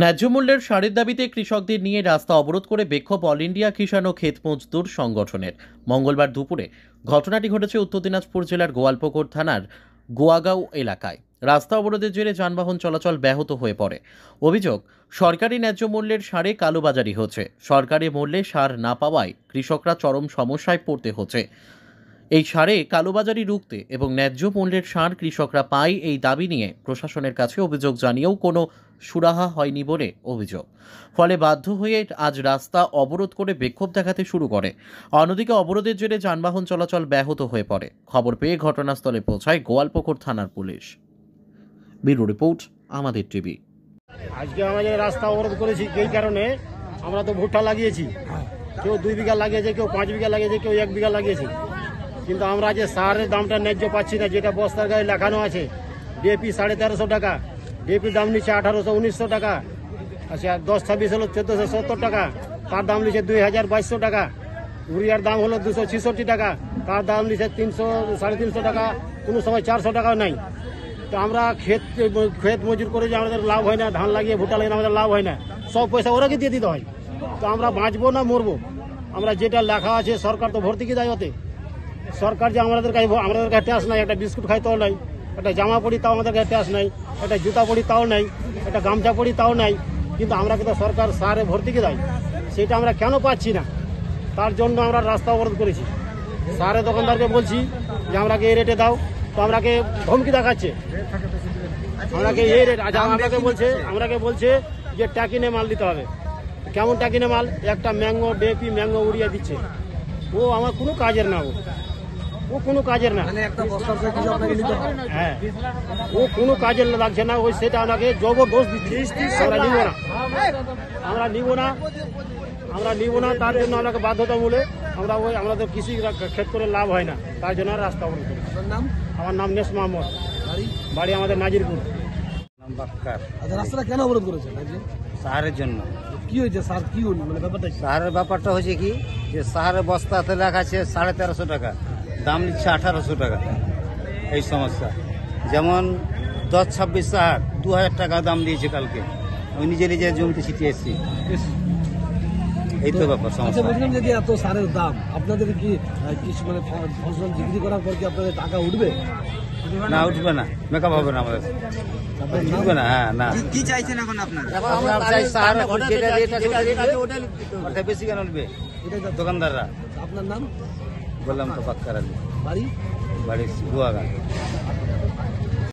ন্যায্য মূল্যের সারের দাবিতে কৃষকদের নিয়ে রাস্তা অবরোধ করে বিক্ষোভ অল ইন্ডিয়া কিষাণ ও ক্ষেত মজদুর সংগঠনের। মঙ্গলবার দুপুরে ঘটনাটি ঘটেছে উত্তর দিনাজপুর জেলার গোয়ালপুকুর থানার গোয়াগাঁও এলাকায়। রাস্তা অবরোধের জেরে যানবাহন চলাচল ব্যাহত হয়ে পড়ে। অভিযোগ, সরকারি ন্যায্য মূল্যের সারে কালোবাজারি হচ্ছে। সরকারি মূল্যে সার না পাওয়ায় কৃষকরা চরম সমস্যায় পড়তে হচ্ছে। এই সারে কালোবাজারি রুখতে এবং ন্যায্য মূল্যের সার কৃষকরা পায় এই দাবি নিয়ে প্রশাসনের কাছে অভিযোগ জানিয়েও কোনো সুরাহা হয়নি বলে অভিযোগ। ফলে বাধ্য হয়ে আজ রাস্তা অবরোধ করে বিক্ষোভ দেখাতে শুরু করে। অন্যদিকে অবরোধের জেরে যানবাহন চলাচল ব্যাহত হয়ে পড়ে। খবর পেয়ে ঘটনাস্থলে পৌঁছায় গোয়ালপুকুর থানার পুলিশ। ব্যুরো রিপোর্ট, আমাদের টিভি। আজকে আমাদের রাস্তা অবরোধ করেছি এই কারণে, আমরা তো ভুট্টা লাগিয়েছি, কেউ 2 বিঘা লাগিয়েছে, কেউ 5 বিঘা লাগিয়েছে, কেউ 1 বিঘা লাগিয়েছে, কিন্তু আমরা যে সারের দামটা ন্যায্য পাচ্ছি না। যেটা বস্তার গায়ে লেখানো আছে ডিএপি 1350 টাকা, ডিএপির দাম নিচ্ছে 1800-1900 টাকা, আচ্ছা 10-26 হলো 1470 টাকা, তার দাম নিচ্ছে 2000-2200 টাকা। ইউরিয়ার দাম হলো 266 টাকা, তার দাম নিচ্ছে 300-350 টাকা, কোনো সময় 400 টাকাও নাই। তো আমরা ক্ষেত মজুর করে যে আমাদের লাভ হয় না, ধান লাগিয়ে ভুট্টা লাগিয়ে আমাদের লাভ হয় না, সব পয়সা ওরাকে দিয়ে দিতে হয়। তো আমরা বাঁচবো না মরবো? আমরা যেটা লেখা আছে, সরকার তো ভর্তি কি দেয় ওতে। সরকার যে আমাদের কাছে ট্যাক্স নাই, একটা বিস্কুট খাই তাও নাই, একটা জামা পড়ি তাও আমাদের কাছে ট্যাক্স নাই, একটা জুতা পড়ি তাও নাই, একটা গামছা পড়ি তাও নাই, কিন্তু আমরা কিন্তু সরকার সারে ভর্তি কি দেয়, সেটা আমরা কেন পাচ্ছি না? তার জন্য আমরা রাস্তা অবরোধ করেছি। সারে দোকানদারকে বলছি যে আমরাকে এই রেটে দাও, তো আমরাকে ধমকি দেখাচ্ছে, আমরাকে এই রেট আমরাকে বলছে যে ট্যাকিনে মাল দিতে হবে। কেমন ট্যাকিনে মাল? একটা ম্যাঙ্গো ডিএপি ম্যাঙ্গো উড়িয়ে দিচ্ছে। ও আমার কোনো কাজের না, ও কোনো কাজের না, হ্যাঁ ও কোনো কাজের লাগছে না, ওই সেটা আমাকে জবরদস্ত দিচ্ছে। আমরা নিব না, তার জন্য আমাকে বাধ্যতামূলক আমাদের কৃষি ক্ষেত করে লাভ হয় না, তার জন্য রাস্তা অবরোধ করি। আমার নাম নেস মোহাম্মদ, বাড়ি আমাদের নাজিরপুর। রাস্তাটা কেন অবরোধ করেছেন? সাহারের জন্য। কি হয়েছে স্যার? কি মানে ব্যাপারটা? সাহারের ব্যাপারটা হয়েছে কি, যে সাহারের বস্তাতে লেখা আছে 1350 টাকা, দাম নিচ্ছে 1800 টাকা। এই সমস্যা, যেমন 10-26 সাহার 2000 টাকা দাম দিয়েছে কালকে। আমি নিজে জমিতে ছিটিয়ে এসেছি। এই তো ব্যাপার সমস্যা। আচ্ছা, বলছিলাম যে এত সারের দাম, আপনাদের কি মানে ফসল বিক্রি করার পর কি আপনাদের টাকা উঠবে? না, উঠবে না, মেকআপ হবে না আমাদের, উঠবে না। হ্যাঁ, না। কি চাইছেন এখন আপনারা? আমরা চাই সাহার বেশি কেন উঠবে দোকানদাররা। আপনার নাম? বললাম তো বাক্কার আলী, বাড়ি? বাড়ি গোয়াগাঁও।